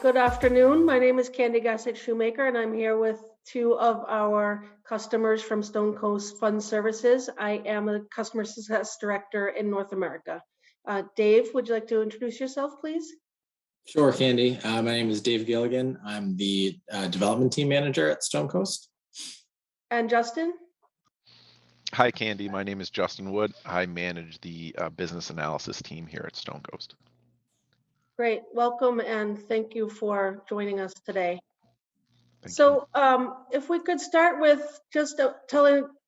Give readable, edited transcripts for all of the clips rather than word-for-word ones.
Good afternoon. My name is Candy Gossett Shoemaker, and I'm here with two of our customers from Stone Coast Fund Services. I am a Customer Success Director in North America. Dave, would you like to introduce yourself, please? Sure, Candy. My name is Dave Gilligan. I'm the Development Team Manager at Stone Coast. And Justin? Hi, Candy. My name is Justin Wood. I manage the business analysis team here at Stone Coast. Great. Welcome, and thank you for joining us today. Thank you. If we could start with just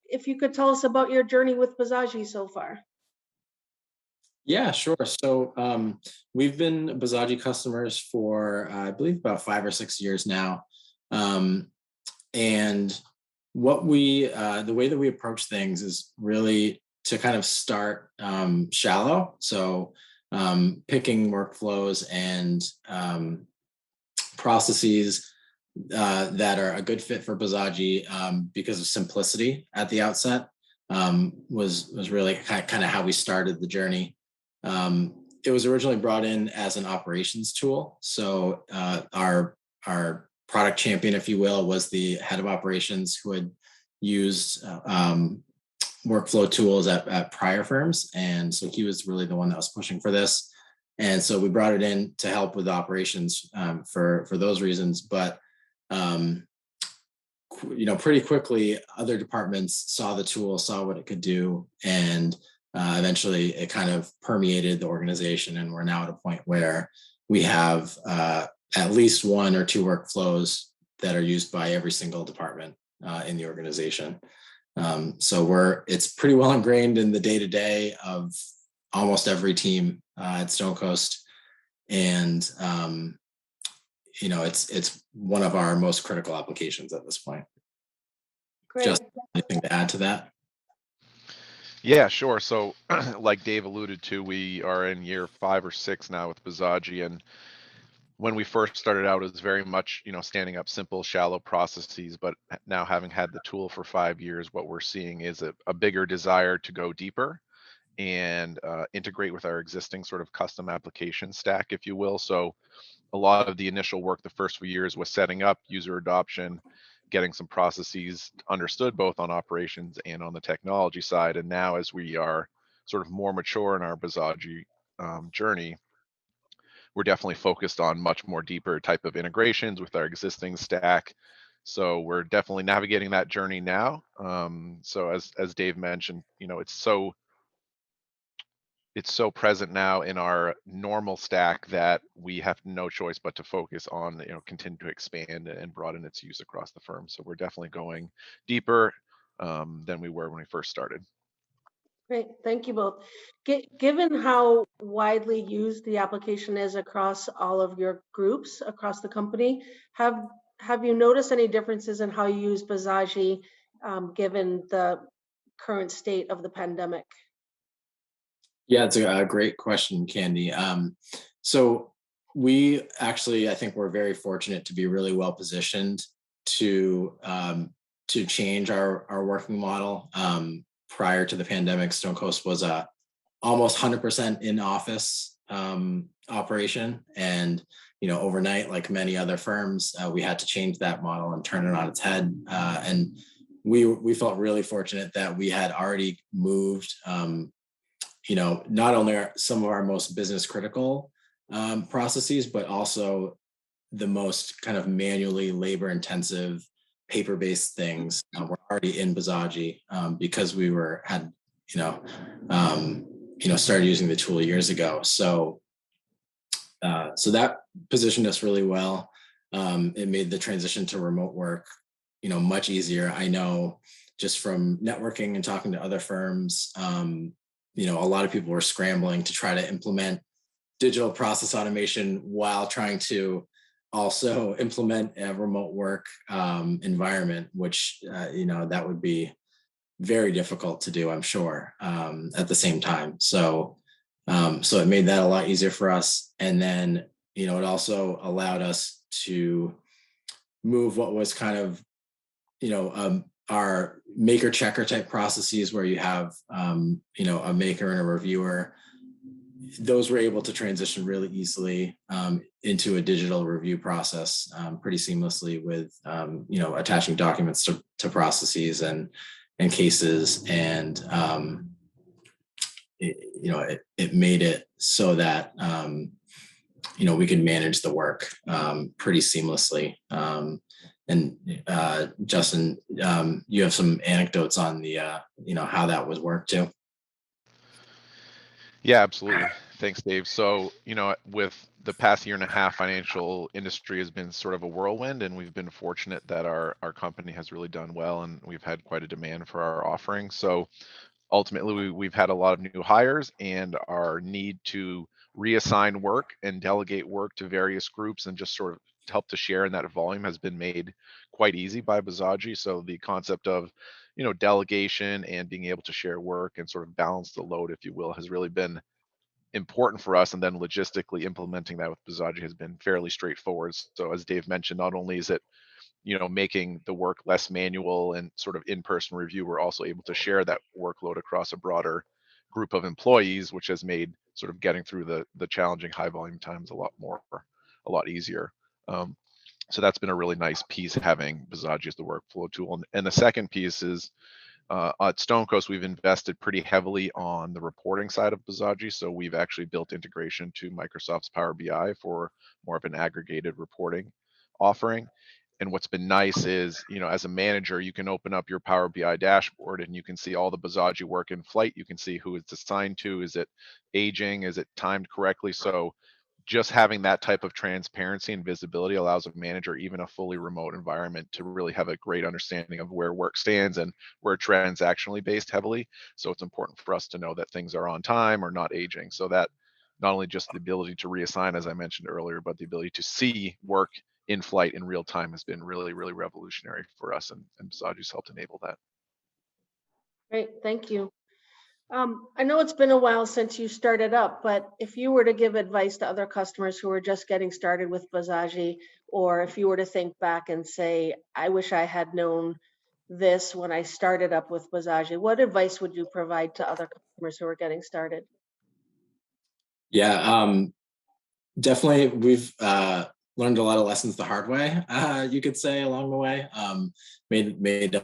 if you could tell us about your journey with Bizagi so far. Yeah, sure. So we've been Bizagi customers for, I believe, about 5 or 6 years now. And what the way that we approach things is really to kind of start shallow. So picking workflows and processes that are a good fit for Bizagi because of simplicity at the outset was really kind of how we started the journey. It was originally brought in as an operations tool. So our product champion, if you will, was the head of operations who had used workflow tools at prior firms. And so he was really the one that was pushing for this. And so we brought it in to help with operations for those reasons. But, pretty quickly, other departments saw the tool, saw what it could do, and eventually it kind of permeated the organization. And we're now at a point where we have at least 1 or 2 workflows that are used by every single department in the organization. So it's pretty well ingrained in the day-to-day of almost every team at Stone Coast. And, it's one of our most critical applications at this point. Great. Just anything to add to that? Yeah, sure. So like Dave alluded to, we are in year 5 or 6 now with Bizagi. And when we first started out, it was very much, standing up simple, shallow processes. But now having had the tool for 5 years, what we're seeing is a bigger desire to go deeper and integrate with our existing sort of custom application stack, if you will. So a lot of the initial work the first few years was setting up user adoption, getting some processes understood both on operations and on the technology side. And now as we are sort of more mature in our Bizagi journey, we're definitely focused on much more deeper type of integrations with our existing stack. So we're definitely navigating that journey now. So as Dave mentioned, it's so present now in our normal stack that we have no choice but to focus on, continue to expand and broaden its use across the firm. So we're definitely going deeper than we were when we first started. Great, thank you both. Given how widely used the application is across all of your groups across the company, have you noticed any differences in how you use Bizagi given the current state of the pandemic? Yeah, it's a great question, Candy. So we actually, I think we're very fortunate to be really well positioned to change our working model. Prior to the pandemic, Stone Coast was a almost 100% in office operation, and overnight, like many other firms, we had to change that model and turn it on its head. And we felt really fortunate that we had already moved. Not only are some of our most business critical processes, but also the most kind of manually labor intensive paper-based things were already in Bizagi because we had started using the tool years ago. So that positioned us really well. It made the transition to remote work, much easier. I know just from networking and talking to other firms, a lot of people were scrambling to try to implement digital process automation while trying to also implement a remote work environment, which, that would be very difficult to do, I'm sure, at the same time. So it made that a lot easier for us. And then, it also allowed us to move what was kind of, our maker checker type processes where you have, a maker and a reviewer, those were able to transition really easily into a digital review process pretty seamlessly with attaching documents to processes and cases, and it made it so that we could manage the work pretty seamlessly. And Justin, you have some anecdotes on the how that was worked too. Yeah, absolutely. Thanks, Dave. So, with the past year and a half, financial industry has been sort of a whirlwind, and we've been fortunate that our company has really done well, and we've had quite a demand for our offering. So ultimately, we've had a lot of new hires, and our need to reassign work and delegate work to various groups and just sort of help to share in that volume has been made quite easy by Bizagi. So the concept of delegation and being able to share work and sort of balance the load, if you will, has really been important for us. And then logistically implementing that with Bizagi has been fairly straightforward. So as Dave mentioned, not only is it making the work less manual and sort of in-person review, we're also able to share that workload across a broader group of employees, which has made sort of getting through the challenging high volume times a lot easier. So that's been a really nice piece, having Bizagi as the workflow tool. And the second piece is at Stonecoast, we've invested pretty heavily on the reporting side of Bizagi. So we've actually built integration to Microsoft's Power BI for more of an aggregated reporting offering. And what's been nice is, as a manager, you can open up your Power BI dashboard and you can see all the Bizagi work in flight. You can see who it's assigned to. Is it aging? Is it timed correctly? So just having that type of transparency and visibility allows a manager, even a fully remote environment, to really have a great understanding of where work stands and where transactionally based heavily. So it's important for us to know that things are on time or not aging. So that not only just the ability to reassign, as I mentioned earlier, but the ability to see work in flight in real time has been really, really revolutionary for us, and Bizagi's helped enable that. Great, thank you. I know it's been a while since you started up, but if you were to give advice to other customers who are just getting started with Bizagi, or if you were to think back and say, I wish I had known this when I started up with Bizagi, what advice would you provide to other customers who are getting started? Yeah, definitely. We've learned a lot of lessons the hard way, you could say, along the way. Made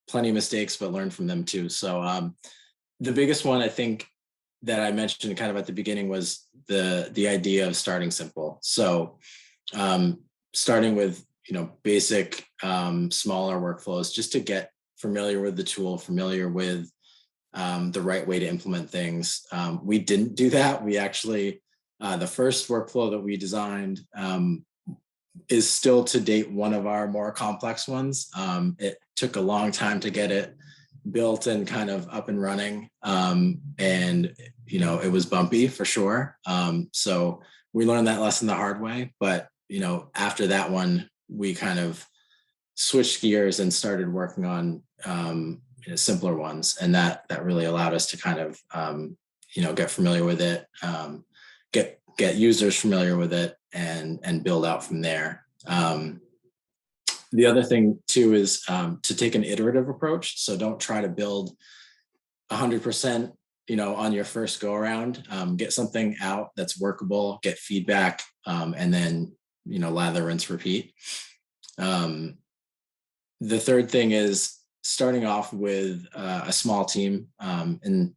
plenty of mistakes, but learned from them too. So the biggest one, I think, that I mentioned kind of at the beginning was the idea of starting simple. So starting with basic smaller workflows, just to get familiar with the tool, familiar with the right way to implement things. We didn't do that. We actually, the first workflow that we designed is still to date one of our more complex ones. It took a long time to get it built and kind of up and running. And it was bumpy for sure. So we learned that lesson the hard way. But after that one, we kind of switched gears and started working on simpler ones, and that really allowed us to kind of get familiar with it, get users familiar with it, and build out from there. The other thing too is to take an iterative approach. So don't try to build 100% on your first go around. Get something out that's workable, get feedback, and then lather, rinse, repeat. The third thing is starting off with a small team, and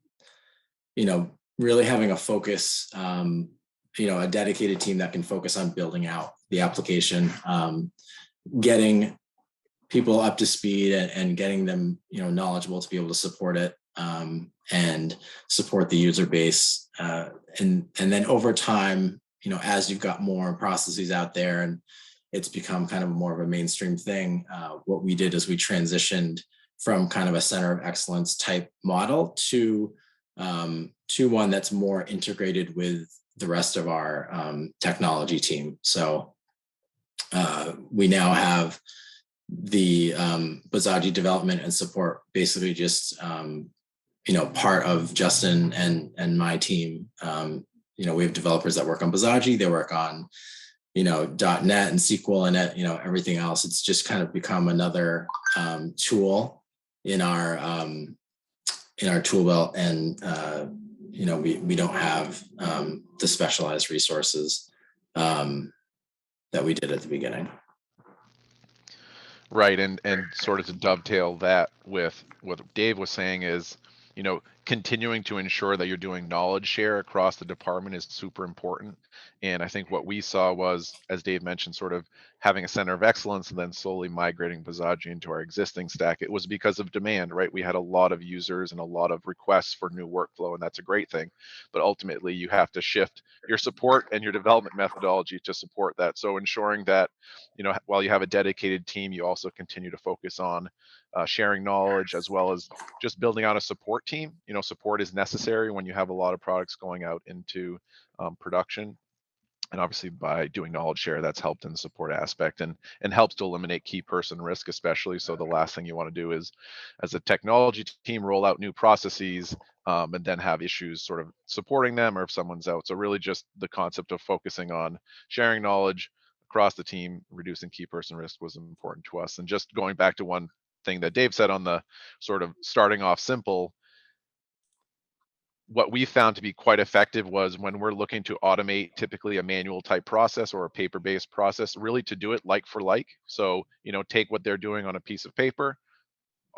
really having a focus, a dedicated team that can focus on building out the application, getting people up to speed and getting them knowledgeable to be able to support it, and support the user base, and then over time, as you've got more processes out there and it's become kind of more of a mainstream thing, what we did is we transitioned from kind of a center of excellence type model to one that's more integrated with the rest of our technology team. So we now have the Bizagi development and support basically just part of Justin and my team. We have developers that work on Bizagi, they work on .NET and SQL and everything else. It's just kind of become another tool in our tool belt, and we don't have the specialized resources that we did at the beginning. Right, and sort of to dovetail that with what Dave was saying is, continuing to ensure that you're doing knowledge share across the department is super important. And I think what we saw was, as Dave mentioned, sort of having a center of excellence and then slowly migrating Bizagi into our existing stack. It was because of demand, right? We had a lot of users and a lot of requests for new workflow, and that's a great thing. But ultimately, you have to shift your support and your development methodology to support that. So ensuring that, while you have a dedicated team, you also continue to focus on sharing knowledge, as well as just building out a support team. Support is necessary when you have a lot of products going out into production. And obviously, by doing knowledge share, that's helped in the support aspect and helps to eliminate key person risk, especially. So the last thing you want to do is, as a technology team, roll out new processes and then have issues sort of supporting them, or if someone's out. So really just the concept of focusing on sharing knowledge across the team, reducing key person risk was important to us. And just going back to one thing that Dave said on the sort of starting off simple, what we found to be quite effective was when we're looking to automate typically a manual type process or a paper-based process, really to do it like for like. So, take what they're doing on a piece of paper,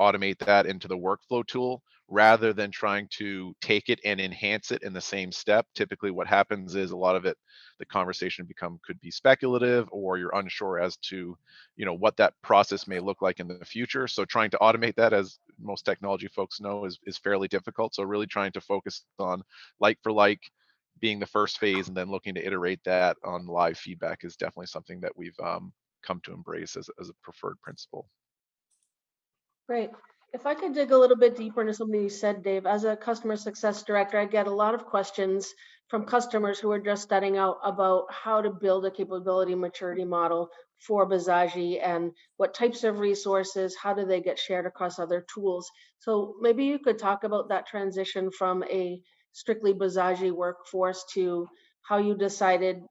automate that into the workflow tool, rather than trying to take it and enhance it in the same step. Typically what happens is a lot of it, the conversation could be speculative, or you're unsure as to what that process may look like in the future. So trying to automate that, as most technology folks know, is fairly difficult. So really trying to focus on like for like being the first phase, and then looking to iterate that on live feedback is definitely something that we've come to embrace as a preferred principle. Great. If I could dig a little bit deeper into something you said, Dave, as a customer success director, I get a lot of questions from customers who are just starting out about how to build a capability maturity model for Bizagi and what types of resources, how do they get shared across other tools. So maybe you could talk about that transition from a strictly Bizagi workforce to how you decided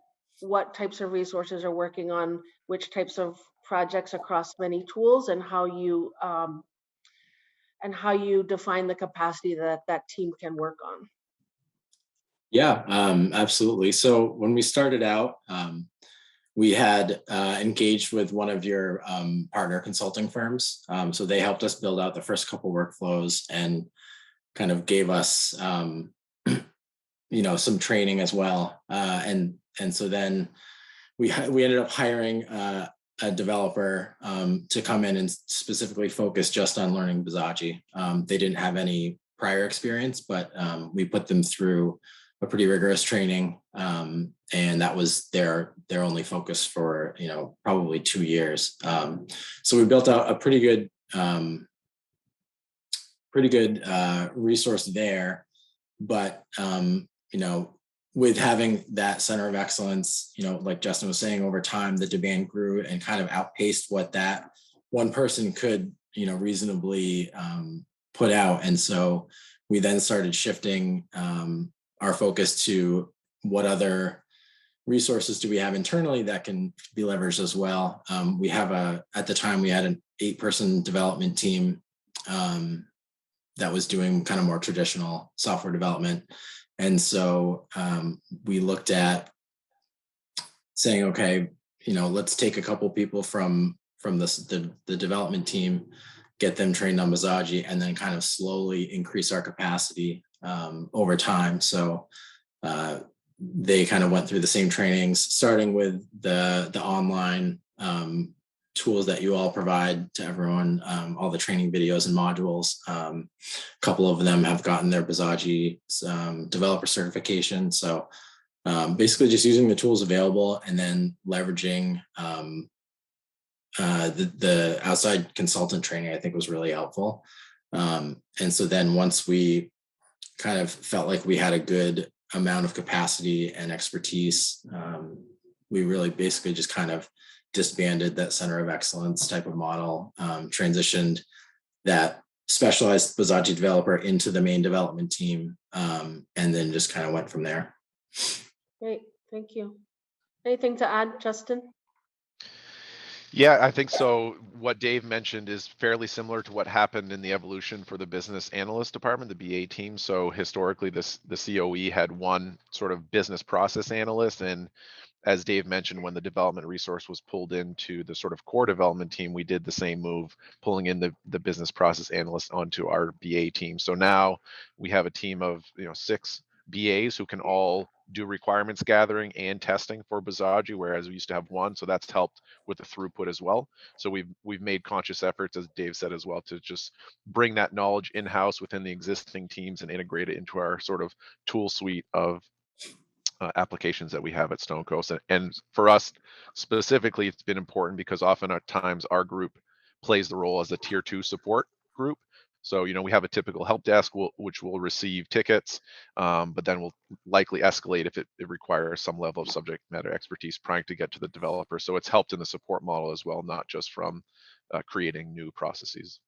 what types of resources are working on which types of projects across many tools, and how you define the capacity that that team can work on. Yeah, absolutely. So when we started out, we had engaged with one of your partner consulting firms. So they helped us build out the first couple workflows and kind of gave us, some training as well. And so then we ended up hiring a developer to come in and specifically focus just on learning Bizagi. They didn't have any prior experience, but we put them through a pretty rigorous training, and that was their only focus for probably 2 years. So we built out a pretty good resource there, but with having that center of excellence, like Justin was saying, over time the demand grew and kind of outpaced what that one person could reasonably put out. And so we then started shifting our focus to what other resources do we have internally that can be leveraged as well. At the time we had an 8-person development team that was doing kind of more traditional software development. And so we looked at saying, okay, let's take a couple people from the development team, get them trained on Bizagi, and then kind of slowly increase our capacity over time. So they kind of went through the same trainings, starting with the online tools that you all provide to everyone, all the training videos and modules. A couple of them have gotten their Bizagi developer certification. So basically just using the tools available and then leveraging the outside consultant training, I think, was really helpful. And so then once we kind of felt like we had a good amount of capacity and expertise, we really basically just kind of disbanded that center of excellence type of model, transitioned that specialized Bizagi developer into the main development team, and then just kind of went from there. Great, thank you. Anything to add, Justin? Yeah, I think so. What Dave mentioned is fairly similar to what happened in the evolution for the business analyst department, the BA team. So historically, the COE had one sort of business process analyst, and as Dave mentioned, when the development resource was pulled into the sort of core development team, we did the same move, pulling in the business process analyst onto our BA team. So now we have a team of 6 BAs who can all do requirements gathering and testing for Bizagi, whereas we used to have one. So that's helped with the throughput as well. So we've made conscious efforts, as Dave said as well, to just bring that knowledge in-house within the existing teams and integrate it into our sort of tool suite of applications that we have at Stone Coast. And for us specifically, it's been important because often at times our group plays the role as a tier 2 support group. So, we have a typical help desk which will receive tickets, but then we'll likely escalate if it requires some level of subject matter expertise trying to get to the developer. So it's helped in the support model as well, not just from creating new processes.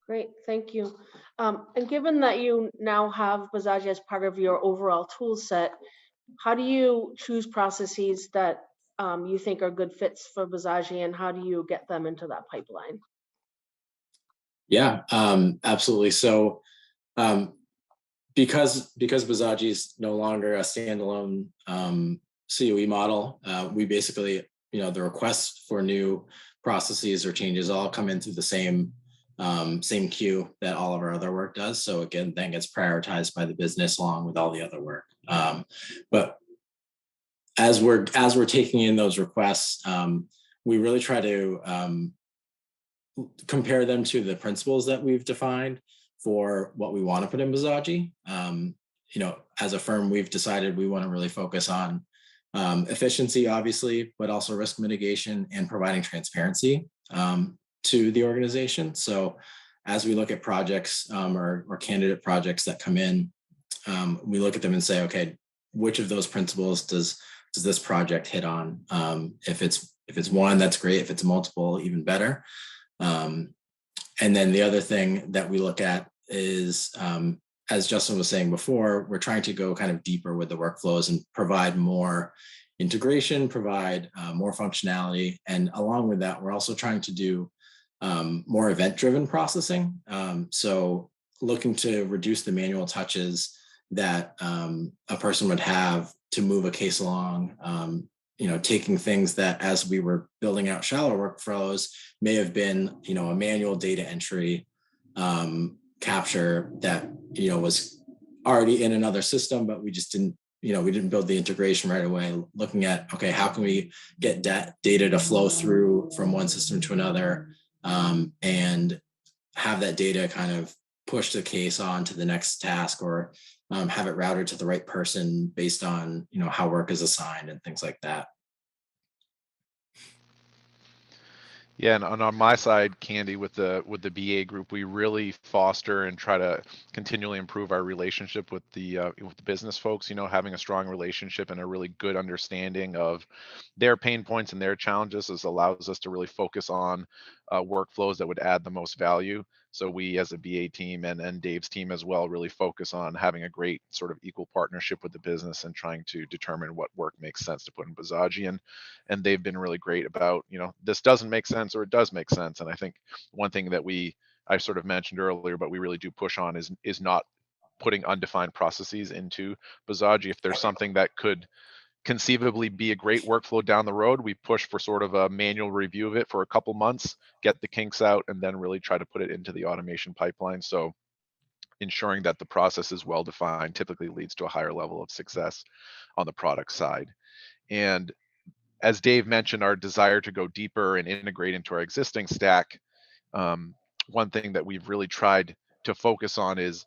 Great, thank you. And given that you now have Bizagi as part of your overall tool set, how do you choose processes that you think are good fits for Bizagi, and how do you get them into that pipeline? Yeah, absolutely. So um, because Bizagi is no longer a standalone COE model, we basically, the requests for new processes or changes all come in through the same queue that all of our other work does. So again, then gets prioritized by the business along with all the other work. But as we're taking in those requests, we really try to compare them to the principles that we've defined for what we want to put in Bizagi. As a firm, we've decided we want to really focus on efficiency, obviously, but also risk mitigation and providing transparency to the organization. So as we look at projects or candidate projects that come in, we look at them and say, okay, which of those principles does this project hit on? If it's one, that's great. If it's multiple, even better. And then the other thing that we look at is, as Justin was saying before, we're trying to go kind of deeper with the workflows and provide more integration, provide more functionality. And along with that, we're also trying to do more event-driven processing. So looking to reduce the manual touches that a person would have to move a case along, taking things that as we were building out shallow workflows may have been, a manual data entry capture that, was already in another system, but we just didn't, we didn't build the integration right away. Looking at, okay, how can we get that data to flow through from one system to another and have that data kind of push the case on to the next task or have it routed to the right person based on, how work is assigned and things like that. Yeah, and on my side, Candy, with the BA group, we really foster and try to continually improve our relationship with the business folks. Having a strong relationship and a really good understanding of their pain points and their challenges allows us to really focus on workflows that would add the most value. So we, as a BA team and Dave's team as well, really focus on having a great sort of equal partnership with the business and trying to determine what work makes sense to put in Bizagi. And they've been really great about, this doesn't make sense or it does make sense. And I think one thing that I sort of mentioned earlier, but we really do push on is not putting undefined processes into Bizagi. If there's something that could conceivably be a great workflow down the road, we push for sort of a manual review of it for a couple months, get the kinks out, and then really try to put it into the automation pipeline. So ensuring that the process is well defined typically leads to a higher level of success on the product side. And as Dave mentioned, our desire to go deeper and integrate into our existing stack, one thing that we've really tried to focus on is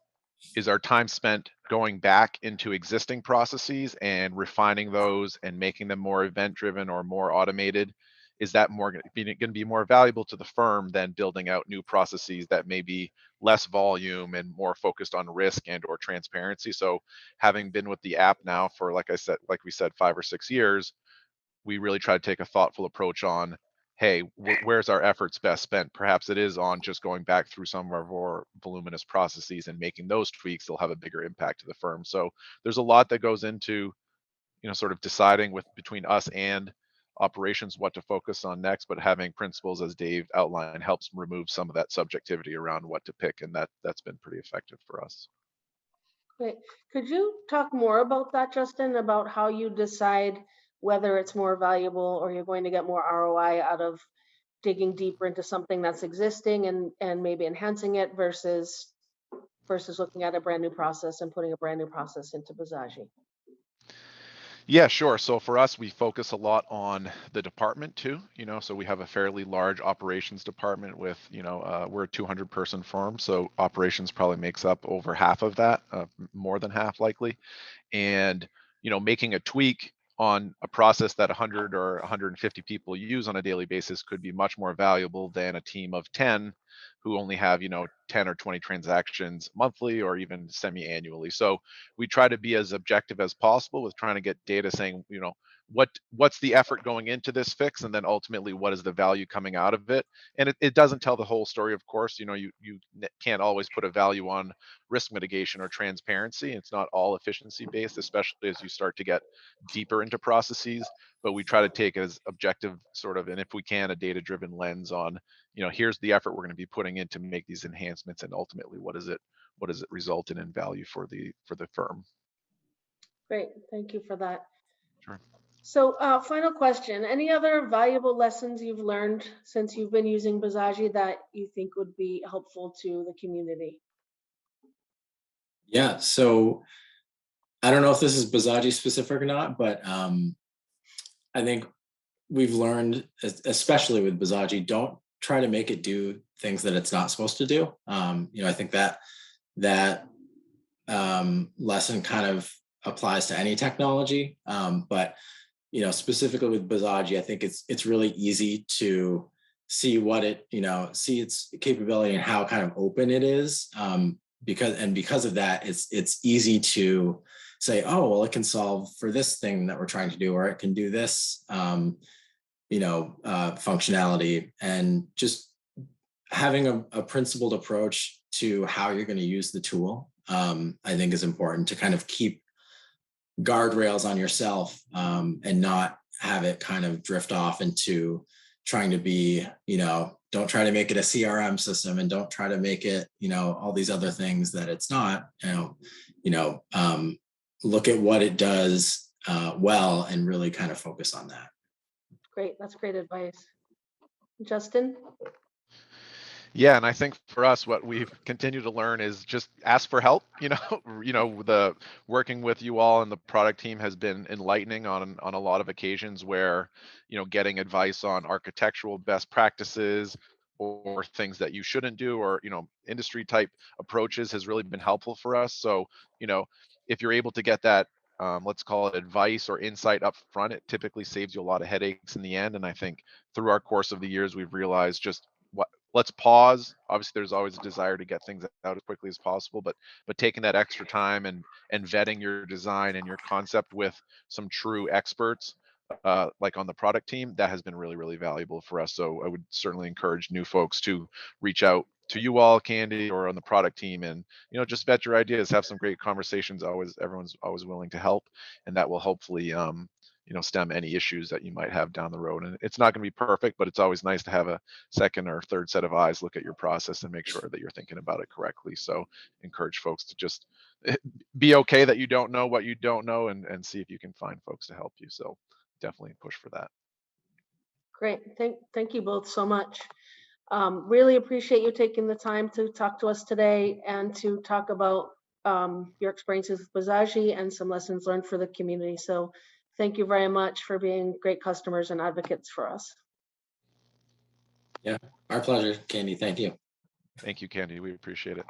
our time spent going back into existing processes and refining those and making them more event driven or more automated. Is that more going to be more valuable to the firm than building out new processes that may be less volume and more focused on risk and or transparency? So having been with the app now for, like we said, 5 or 6 years, we really try to take a thoughtful approach on, hey, where's our efforts best spent? Perhaps it is on just going back through some of our more voluminous processes and making those tweaks. They'll have a bigger impact to the firm. So there's a lot that goes into, sort of deciding between us and operations what to focus on next, but having principles, as Dave outlined, helps remove some of that subjectivity around what to pick, and that's been pretty effective for us. Great. Could you talk more about that, Justin, about how you decide whether it's more valuable or you're going to get more ROI out of digging deeper into something that's existing and maybe enhancing it versus looking at a brand new process and putting a brand new process into Bizagi? Yeah, sure. So for us, we focus a lot on the department too, so we have a fairly large operations department with, we're a 200-person firm, so operations probably makes up over half of that, more than half likely. And making a tweak on a process that 100 or 150 people use on a daily basis could be much more valuable than a team of 10 who only have 10 or 20 transactions monthly or even semi-annually. So we try to be as objective as possible with trying to get data saying, what's the effort going into this fix, and then ultimately what is the value coming out of it. And it doesn't tell the whole story, of course. You can't always put a value on risk mitigation or transparency. It's not all efficiency based, especially as you start to get deeper into processes. But we try to take as objective sort of, and if we can, a data driven lens on, here's the effort we're going to be putting in to make these enhancements, and ultimately what does it result in value for the firm. Great. Thank you for that. Sure. So final question, any other valuable lessons you've learned since you've been using Bizagi that you think would be helpful to the community? Yeah, so I don't know if this is Bizagi specific or not, but I think we've learned, especially with Bizagi, don't try to make it do things that it's not supposed to do. I think that lesson kind of applies to any technology, but specifically with Bizagi, I think it's really easy to see see its capability and how kind of open it is. Because of that, it's easy to say, oh, well, it can solve for this thing that we're trying to do, or it can do this, functionality, and just having a principled approach to how you're going to use the tool, I think is important to kind of keep guardrails on yourself, and not have it kind of drift off into trying to be, don't try to make it a CRM system, and don't try to make it, all these other things that it's not. Look at what it does well, and really kind of focus on that. Great. That's great advice. Justin? Yeah, and I think for us, what we've continued to learn is just ask for help. The working with you all and the product team has been enlightening on a lot of occasions where, getting advice on architectural best practices or things that you shouldn't do, or industry type approaches has really been helpful for us. So, if you're able to get that, let's call it advice or insight up front, it typically saves you a lot of headaches in the end. And I think through our course of the years, we've realized just let's pause. Obviously, there's always a desire to get things out as quickly as possible, but taking that extra time and vetting your design and your concept with some true experts, like on the product team, that has been really, really valuable for us. So I would certainly encourage new folks to reach out to you all, Candy, or on the product team, and just vet your ideas, have some great conversations. Everyone's always willing to help, and that will hopefully stem any issues that you might have down the road. And it's not going to be perfect, but it's always nice to have a second or third set of eyes look at your process and make sure that you're thinking about it correctly. So encourage folks to just be okay that you don't know what you don't know, and see if you can find folks to help you. So definitely push for that. Great. Thank you both so much. Really appreciate you taking the time to talk to us today and to talk about your experiences with Bizagi and some lessons learned for the community. So thank you very much for being great customers and advocates for us. Yeah, our pleasure, Candy. Thank you. Thank you, Candy. We appreciate it.